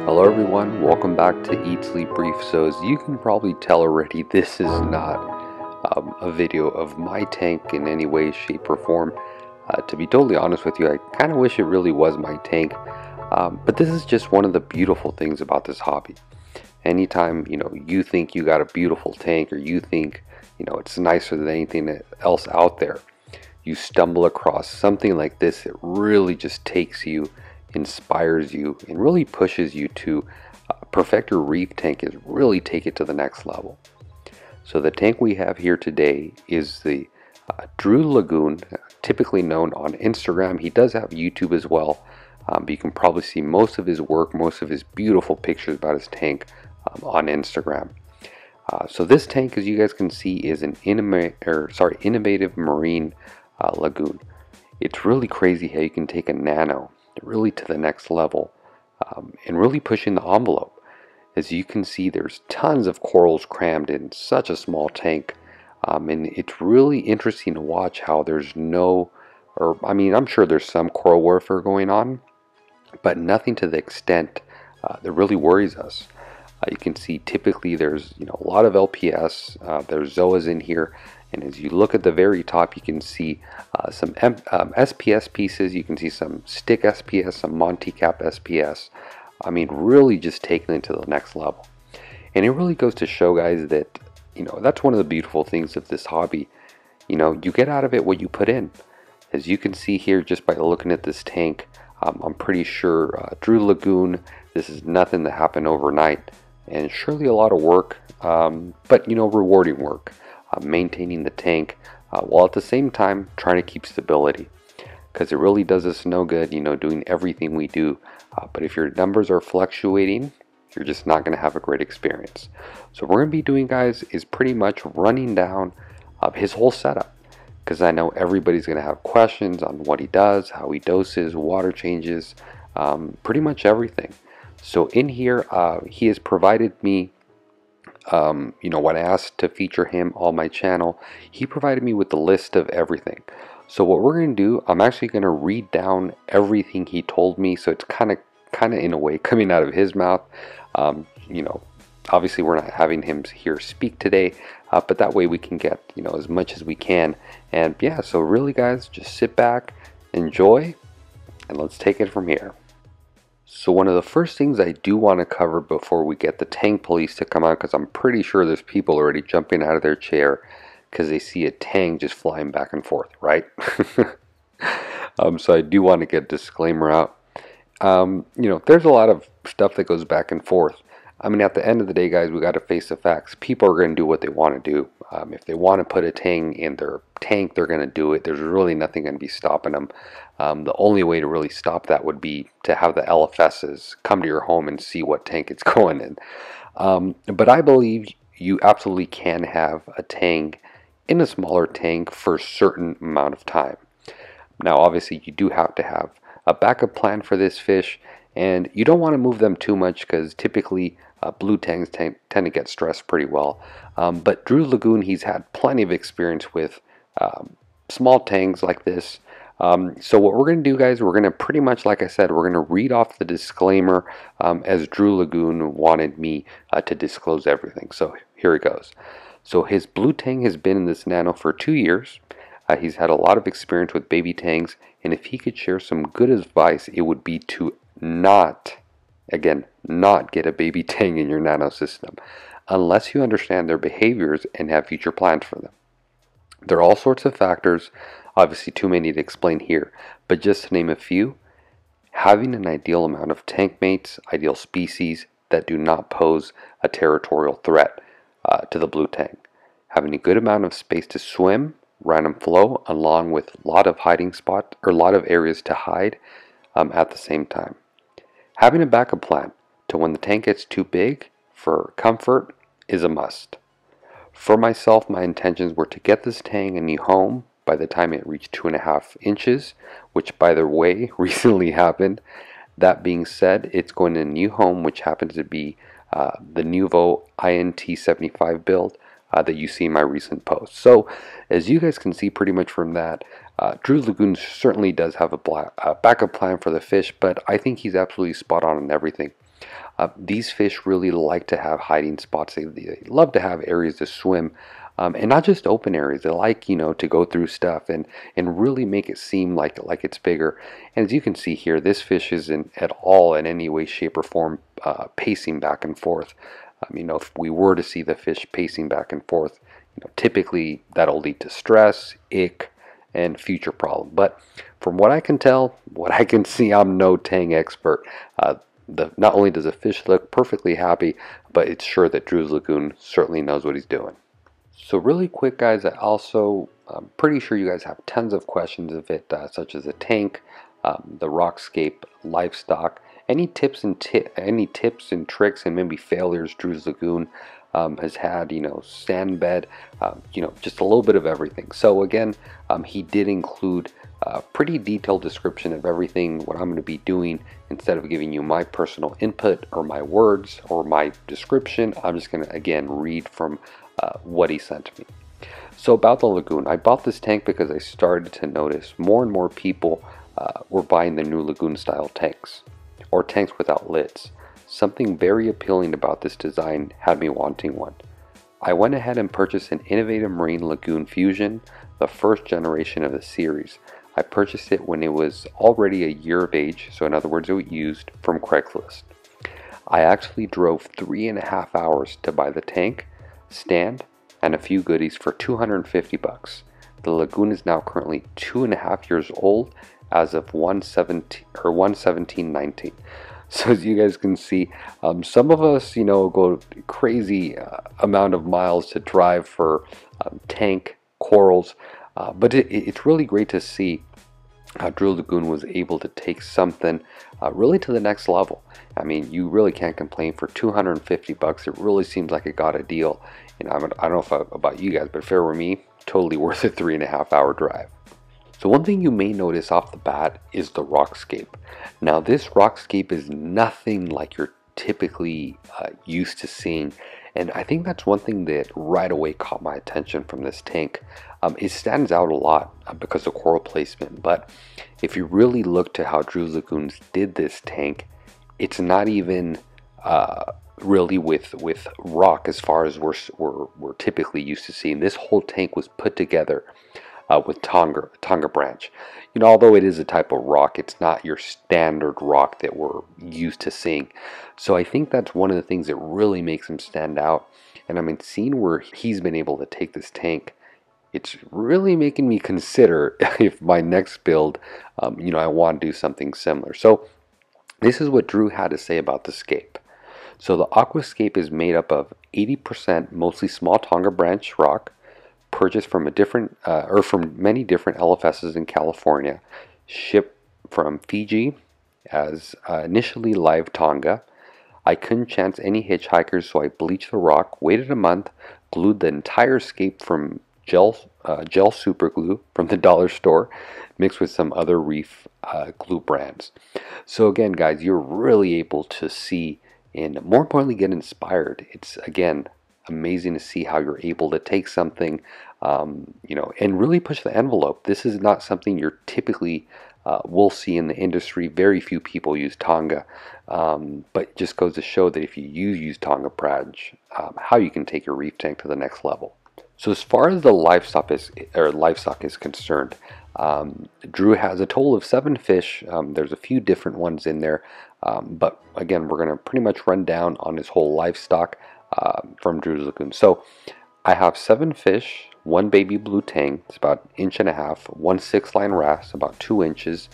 Hello everyone, welcome back to Eat Sleep Brief. So as you can probably tell already, this is not a video of my tank in any way, shape, or form. To be totally honest with you, I kind of wish it really was my tank, but this is just one of the beautiful things about this hobby. Anytime you think you got a beautiful tank, or you think it's nicer than anything else out there, you stumble across something like this. It really just takes you, inspires you, and really pushes you to perfect your reef tank, is really take it to the next level. So the tank we have here today is the Drew Lagoon, typically known on Instagram. He does have YouTube as well, but you can probably see most of his work, most of his beautiful pictures about his tank on Instagram. So this tank, as you guys can see, is an innovative marine lagoon. It's really crazy how you can take a Nano really to the next level and really pushing the envelope. As you can see, there's tons of corals crammed in such a small tank, and it's really interesting to watch how there's I'm sure there's some coral warfare going on, but nothing to the extent that really worries us. You can see typically there's a lot of LPS, there's zoas in here, and as you look at the very top, you can see some SPS pieces. You can see some stick SPS, some Monty Cap SPS. I mean, really just taking it to the next level. And it really goes to show, guys, that that's one of the beautiful things of this hobby. You get out of it what you put in. As you can see here, just by looking at this tank, I'm pretty sure Drew Lagoon, this is nothing that happened overnight, and surely a lot of work, but rewarding work. Maintaining the tank while at the same time trying to keep stability, because it really does us no good doing everything we do, but if your numbers are fluctuating, you're just not going to have a great experience. So what we're going to be doing, guys, is pretty much running down his whole setup, because I know everybody's going to have questions on what he does, how he doses, water changes, pretty much everything. So in here he has provided me when I asked to feature him on my channel, he provided me with the list of everything. So what we're going to do, I'm actually going to read down everything he told me, so it's kind of in a way coming out of his mouth. Obviously we're not having him here speak today, but that way we can get as much as we can. And yeah, so really, guys, just sit back, enjoy, and let's take it from here. So one of the first things I do want to cover before we get the tank police to come out, because I'm pretty sure there's people already jumping out of their chair because they see a tank just flying back and forth, right? So I do want to get a disclaimer out. There's a lot of stuff that goes back and forth. I mean, at the end of the day, guys, we got to face the facts. People are going to do what they want to do. If they want to put a tang in their tank, they're going to do it. There's really nothing going to be stopping them. The only way to really stop that would be to have the LFSs come to your home and see what tank it's going in. But I believe you absolutely can have a tang in a smaller tank for a certain amount of time. Now, obviously, you do have to have a backup plan for this fish, and you don't want to move them too much, because typically blue tangs tend to get stressed pretty well. But Drew Lagoon, he's had plenty of experience with small tangs like this. So what we're going to do, guys, we're going to pretty much, like I said, we're going to read off the disclaimer as Drew Lagoon wanted me to disclose everything. So here it goes. So his blue tang has been in this Nano for 2 years. He's had a lot of experience with baby tangs, and if he could share some good advice, it would be to not get a baby tang in your Nano system unless you understand their behaviors and have future plans for them. There are all sorts of factors, obviously too many to explain here, but just to name a few: having an ideal amount of tank mates, ideal species that do not pose a territorial threat to the blue tang, having a good amount of space to swim, random flow, along with a lot of hiding spots, or a lot of areas to hide at the same time. Having a backup plan to when the tank gets too big for comfort is a must. For myself, my intentions were to get this tang a new home by the time it reached 2.5 inches, which, by the way, recently happened. That being said, it's going to a new home, which happens to be the Nuvo INT75 build that you see in my recent post. So as you guys can see pretty much from that, Drew Lagoon certainly does have a backup plan for the fish, but I think he's absolutely spot on everything. These fish really like to have hiding spots. They love to have areas to swim, and not just open areas. They like, to go through stuff and really make it seem like it's bigger. And as you can see here, this fish isn't at all in any way, shape, or form pacing back and forth. If we were to see the fish pacing back and forth, typically that'll lead to stress, ick, and future problem. But from what I can tell, what I can see, I'm no tang expert. Not only does the fish look perfectly happy, but it's sure that Drew's Lagoon certainly knows what he's doing. So really quick, guys, I'm pretty sure you guys have tons of questions of it, such as the tank, the rockscape, livestock, any tips and tricks and maybe failures Drew's Lagoon has had, sand bed, just a little bit of everything. So again, he did include a pretty detailed description of everything, what I'm going to be doing. Instead of giving you my personal input or my words or my description, I'm just going to, again, read from what he sent me. So about the lagoon, I bought this tank because I started to notice more and more people were buying the new lagoon style tanks, or tanks without lids. Something very appealing about this design had me wanting one. I went ahead and purchased an innovative marine lagoon fusion, the first generation of the series. I purchased it when it was already a year of age, so in other words it was used, from Craigslist. I actually drove 3.5 hours to buy the tank, stand, and a few goodies for $250. The lagoon is now currently 2.5 years old as of 1/17/19. So as you guys can see, some of us, go crazy amount of miles to drive for tank corals, but it's really great to see how Drew Lagoon was able to take something really to the next level. I mean, you really can't complain for $250. It really seems like it got a deal. I don't know about you guys, but if it were me, totally worth a 3.5 hour drive. So one thing you may notice off the bat is the rockscape. Now this rockscape is nothing like you're typically used to seeing, and I think that's one thing that right away caught my attention from this tank. It stands out a lot because of coral placement, but if you really look to how Drew's Lagoons did this tank, it's not even really with rock as far as we're typically used to seeing. This whole tank was put together with Tonga branch. Although it is a type of rock, it's not your standard rock that we're used to seeing. So I think that's one of the things that really makes him stand out. And I mean, seeing where he's been able to take this tank, it's really making me consider if my next build, I want to do something similar. So this is what Drew had to say about the scape. So the aquascape is made up of 80% mostly small Tonga branch rock, purchased from from many different LFSs in California, shipped from Fiji as initially live Tonga. I couldn't chance any hitchhikers, so I bleached the rock, waited a month, glued the entire scape from gel super glue from the dollar store, mixed with some other Reef glue brands. So again, guys, you're really able to see and more importantly get inspired. It's again amazing to see how you're able to take something and really push the envelope. This is not something you're typically will see in the industry. Very few people use Tonga, but it just goes to show that if you use Tonga branch, how you can take your reef tank to the next level. So as far as the livestock is concerned, Drew has a total of 7 fish. There's a few different ones in there, but again, we're going to pretty much run down on his whole livestock from Drew's Lagoon. So I have 7 fish, 1 baby blue tang, it's about 1.5 inches, 1 6-line wrasse, about 2 inches,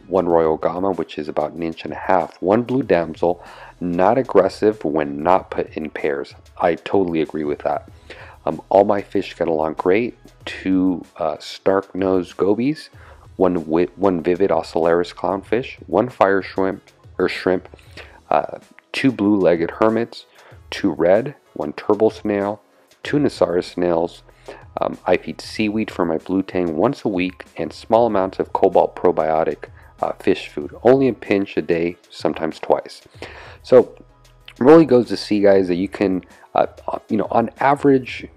1 royal gama, which is about 1.5 inches, 1 blue damsel, not aggressive when not put in pairs. I totally agree with that. All my fish get along great. 2 stark-nosed gobies, 1 vivid ocellaris clownfish, 1 fire shrimp, 2 blue-legged hermits, 2 red, 1 turtle snail, 2 Nasaris snails. I feed seaweed for my blue tang once a week and small amounts of cobalt probiotic fish food, only a pinch a day, sometimes twice. So it really goes to see, guys, that you can, on average,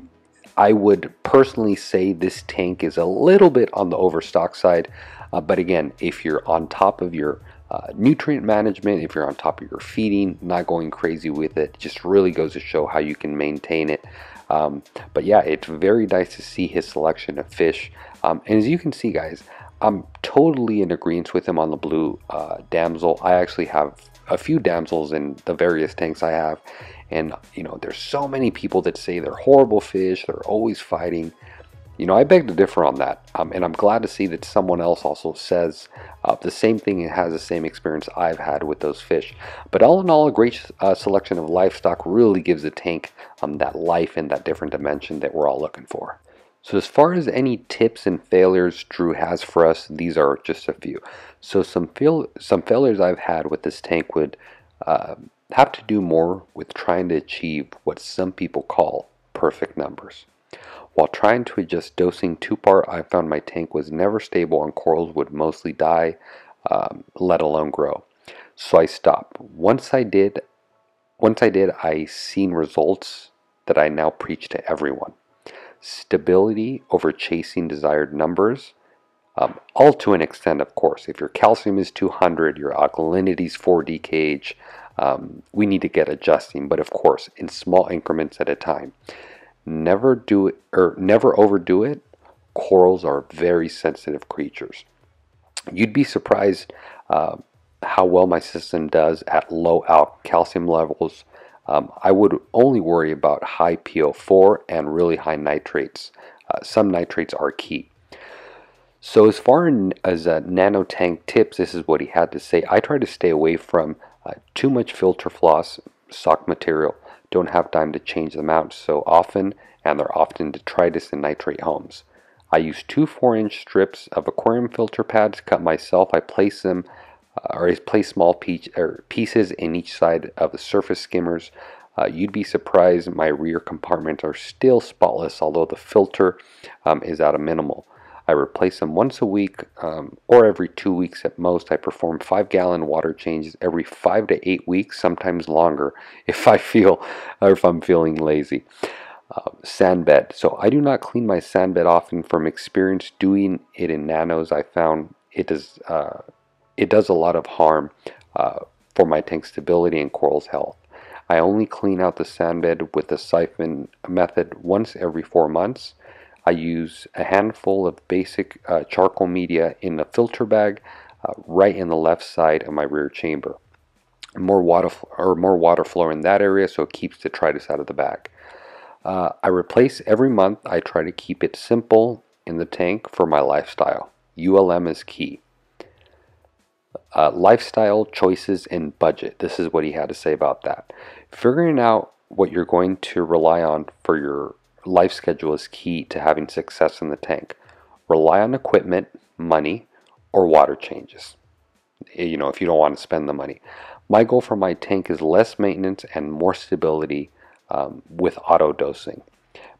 I would personally say this tank is a little bit on the overstock side, but again, if you're on top of your Nutrient management, if you're on top of your feeding, not going crazy with it, just really goes to show how you can maintain it. But yeah, it's very nice to see his selection of fish. And as you can see, guys, I'm totally in agreement with him on the blue damsel. I actually have a few damsels in the various tanks I have. And, you know, there's so many people that say they're horrible fish, they're always fighting. You know, I beg to differ on that, and I'm glad to see that someone else also says the same thing and has the same experience I've had with those fish. But all in all, a great selection of livestock really gives the tank that life and that different dimension that we're all looking for. So as far as any tips and failures Drew has for us, these are just a few. So some failures I've had with this tank would have to do more with trying to achieve what some people call perfect numbers. While trying to adjust dosing too far, I found my tank was never stable and corals would mostly die, let alone grow. So I stopped. Once I did, I seen results that I now preach to everyone. Stability over chasing desired numbers, all to an extent, of course. If your calcium is 200, your alkalinity is 4 DKH, we need to get adjusting, but of course, in small increments at a time. Never do it, or never overdo it. Corals are very sensitive creatures. You'd be surprised how well my system does at low calcium levels. I would only worry about high PO4 and really high nitrates. Some nitrates are key. So as far as nano tank tips, this is what he had to say. I try to stay away from too much filter floss, sock material. Don't have time to change them out so often, and they're often detritus and nitrate homes. I use two 4-inch strips of aquarium filter pads cut myself. I place them, or I place small pieces in each side of the surface skimmers. You'd be surprised my rear compartments are still spotless, although the filter is at a minimal. I replace them once a week or every 2 weeks at most. I perform 5-gallon water changes every 5 to 8 weeks, sometimes longer if I'm feeling lazy. Sand bed. So I do not clean my sand bed often. From experience doing it in nanos, I found it does a lot of harm for my tank stability and coral's health. I only clean out the sand bed with the siphon method once every 4 months. I use a handful of basic charcoal media in the filter bag right in the left side of my rear chamber. More water flow in that area, so it keeps detritus out of the bag. I replace every month. I try to keep it simple in the tank for my lifestyle. ULM is key. Lifestyle choices and budget. This is what he had to say about that. Figuring out what you're going to rely on for your life schedule is key to having success in the tank. Rely on equipment, money, or water changes. You know, if you don't want to spend the money. My goal for my tank is less maintenance and more stability with auto dosing.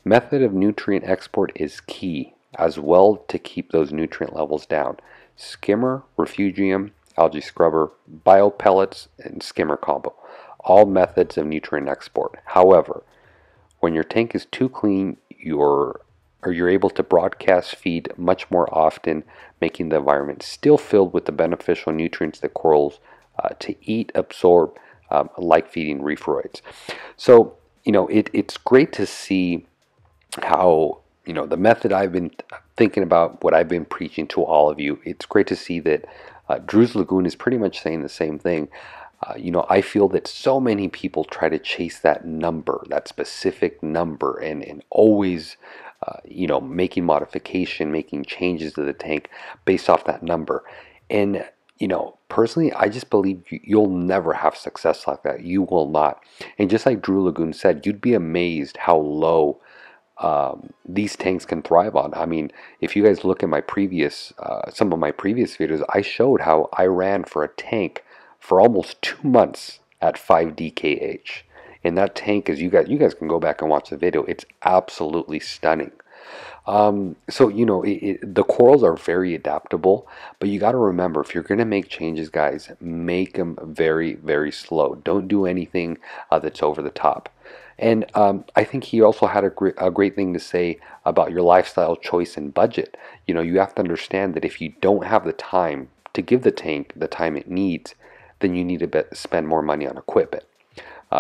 Method of nutrient export is key as well to keep those nutrient levels down. Skimmer, refugium, algae scrubber, bio pellets, and skimmer combo. All methods of nutrient export. However, when your tank is too clean, you're able to broadcast feed much more often, making the environment still filled with the beneficial nutrients that corals to eat, absorb, like feeding reefroids. So, you know, it's great to see how, you know, the method I've been thinking about, what I've been preaching to all of you. It's great to see that Drew's Lagoon is pretty much saying the same thing. You know, I feel that so many people try to chase that number, that specific number, and always, you know, making modification, making changes to the tank based off that number. And, you know, personally, I just believe you'll never have success like that. You will not. And just like Drew Lagoon said, you'd be amazed how low these tanks can thrive on. I mean, if you guys look at my previous, some of my previous videos, I showed how I ran for a tank for almost 2 months at 5 DKH. And that tank is, you guys can go back and watch the video. It's absolutely stunning. So, you know, the corals are very adaptable, but you got to remember, if you're going to make changes, guys, make them very, very slow. Don't do anything that's over the top. And I think he also had a great thing to say about your lifestyle choice and budget. You know, you have to understand that if you don't have the time to give the tank the time it needs, then you need to spend more money on equipment.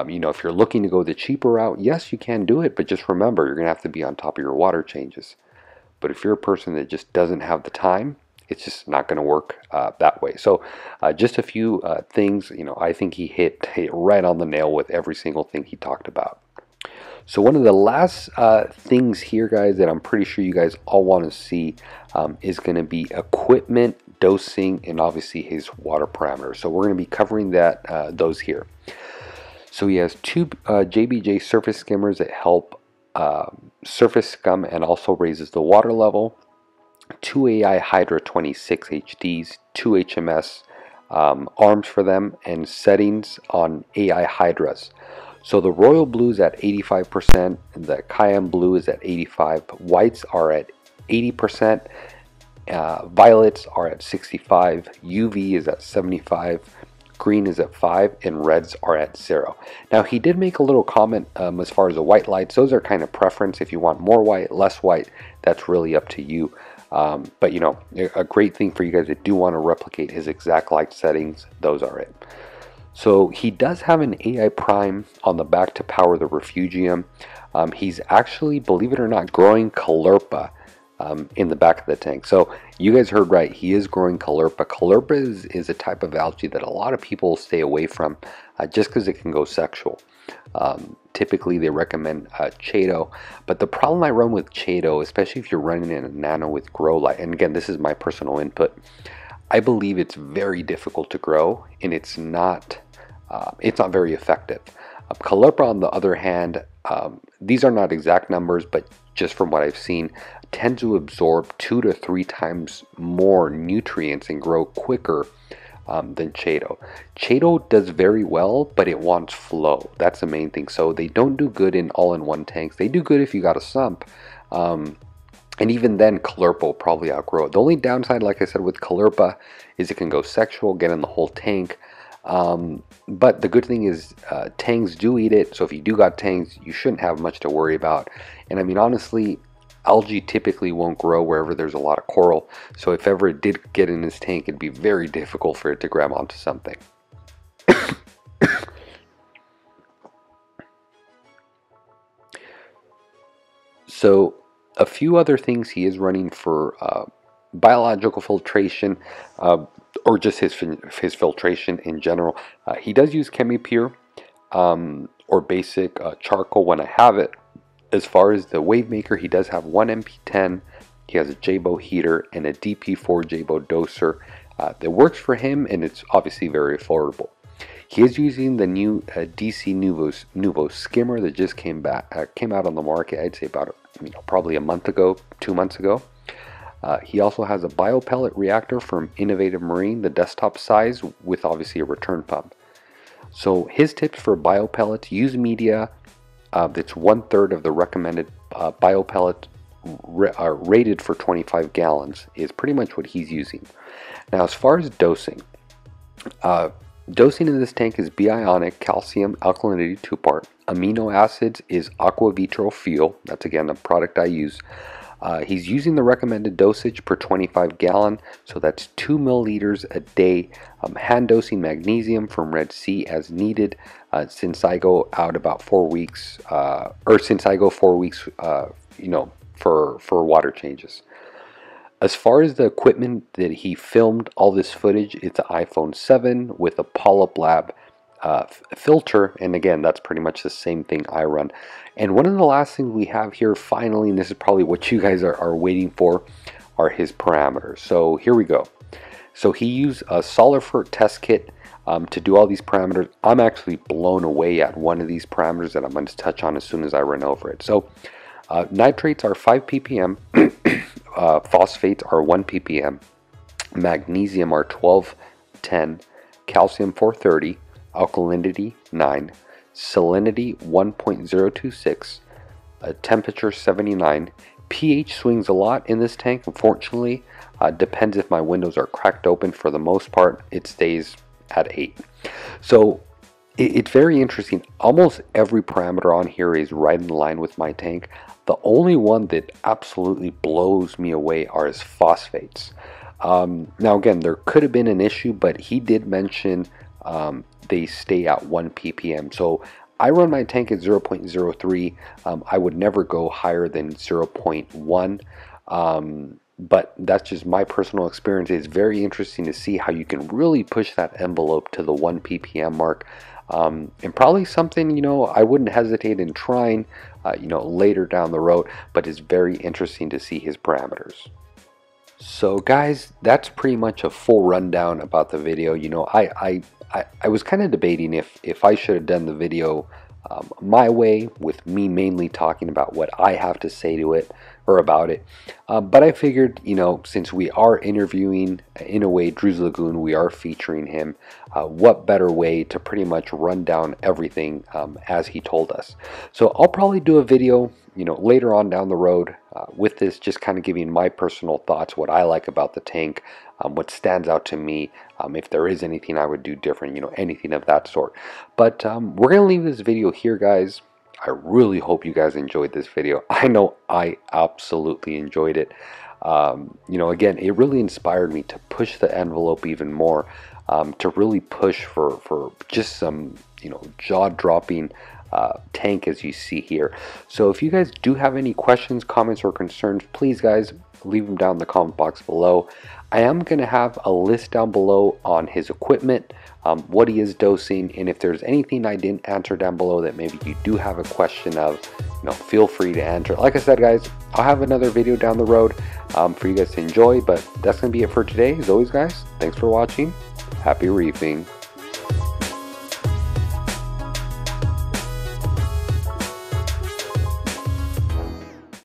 You know, if you're looking to go the cheaper route, yes, you can do it, but just remember, you're going to have to be on top of your water changes. But if you're a person that just doesn't have the time, it's just not going to work that way. So just a few things, you know, I think he hit right on the nail with every single thing he talked about. So one of the last things here, guys, that I'm pretty sure you guys all want to see is going to be equipment, dosing, and obviously his water parameters. So we're going to be covering those here. So he has two JBJ surface skimmers that help surface scum and also raises the water level. Two AI Hydra 26 HDs, two HMS arms for them, and settings on AI Hydras. So the royal blue is at 85%, the Cyan blue is at 85%, whites are at 80%, violets are at 65%, UV is at 75%, green is at 5%, and reds are at 0%. Now he did make a little comment as far as the white lights. Those are kind of preference. If you want more white, less white, that's really up to you. But you know, a great thing for you guys that do want to replicate his exact light settings, those are it. So he does have an AI prime on the back to power the refugium. He's actually, believe it or not, growing caulerpa in the back of the tank. So you guys heard right, he is growing caulerpa. Caulerpa is a type of algae that a lot of people stay away from just because it can go sexual. Typically they recommend chaeto, but the problem I run with chaeto, especially if you're running in a nano with grow light, and again, this is my personal input, I believe it's very difficult to grow, and it's not very effective. Caulerpa, on the other hand, these are not exact numbers, but just from what I've seen, tend to absorb 2 to 3 times more nutrients and grow quicker than chaeto. Chaeto does very well, but it wants flow. That's the main thing. So they don't do good in all-in-one tanks. They do good if you got a sump. And even then, caulerpa will probably outgrow it. The only downside, like I said, with caulerpa is it can go sexual, get in the whole tank. But the good thing is tangs do eat it. So if you do got tangs, you shouldn't have much to worry about. And I mean, honestly, algae typically won't grow wherever there's a lot of coral. So if ever it did get in this tank, it'd be very difficult for it to grab onto something. So a few other things he is running for biological filtration, or just his filtration in general. He does use chemi pure or basic charcoal when I have it. As far as the wave maker, he does have one MP10. He has a jebo heater and a DP4 jebo doser that works for him, and it's obviously very affordable. He is using the new DC Nuvo skimmer that just came out on the market. I'd say about probably a month ago, 2 months ago. He also has a biopellet reactor from Innovative Marine, the desktop size, with obviously a return pump. So his tips for biopellets: use media that's 1/3 of the recommended biopellet rated for 25 gallons is pretty much what he's using. Now, as far as dosing, dosing in this tank is Bionic Calcium alkalinity 2-part. Amino acids is Aquavitro fuel. That's again the product I use. He's using the recommended dosage per 25 gallon, so that's 2 milliliters a day. Hand dosing magnesium from Red Sea as needed. Since I go out about 4 weeks, or since I go 4 weeks, for water changes. As far as the equipment that he filmed all this footage, it's an iPhone 7 with a Polyp Lab filter, and again, that's pretty much the same thing I run. And one of the last things we have here, finally, and this is probably what you guys are waiting for, are his parameters. So here we go. So he used a salifert test kit to do all these parameters. I'm actually blown away at one of these parameters that I'm going to touch on as soon as I run over it. So nitrates are 5 ppm, phosphates are 1 ppm, magnesium are 1210, calcium 430, alkalinity 9, salinity 1.026, temperature 79. pH swings a lot in this tank, unfortunately. Depends if my windows are cracked open. For the most part, it stays at 8. So it's very interesting. Almost every parameter on here is right in line with my tank. The only one that absolutely blows me away are his phosphates. Now again, there could have been an issue, but he did mention they stay at 1 ppm. So I run my tank at 0.03. I would never go higher than 0.1. But that's just my personal experience. It's very interesting to see how you can really push that envelope to the 1 ppm mark. And probably something, you know, I wouldn't hesitate in trying, you know, later down the road, but it's very interesting to see his parameters. So guys, that's pretty much a full rundown about the video. You know, I was kind of debating if I should have done the video my way, with me mainly talking about what I have to say to it or about it, but I figured, you know, since we are interviewing in a way Drew's Lagoon, we are featuring him, what better way to pretty much run down everything as he told us. So I'll probably do a video, you know, later on down the road with this, just kind of giving my personal thoughts, what I like about the tank, what stands out to me, if there is anything I would do different, you know, anything of that sort. But we're gonna leave this video here, guys. I really hope you guys enjoyed this video. I know I absolutely enjoyed it. You know, again, it really inspired me to push the envelope even more, to really push for just some, you know, jaw-dropping tank as you see here. So if you guys do have any questions, comments, or concerns, please guys leave them down in the comment box below. I am going to have a list down below on his equipment, what he is dosing, and if there's anything I didn't answer down below that maybe you do have a question of, you know, feel free to answer. Like I said, guys, I'll have another video down the road for you guys to enjoy, but that's going to be it for today. As always, guys, thanks for watching. Happy reefing.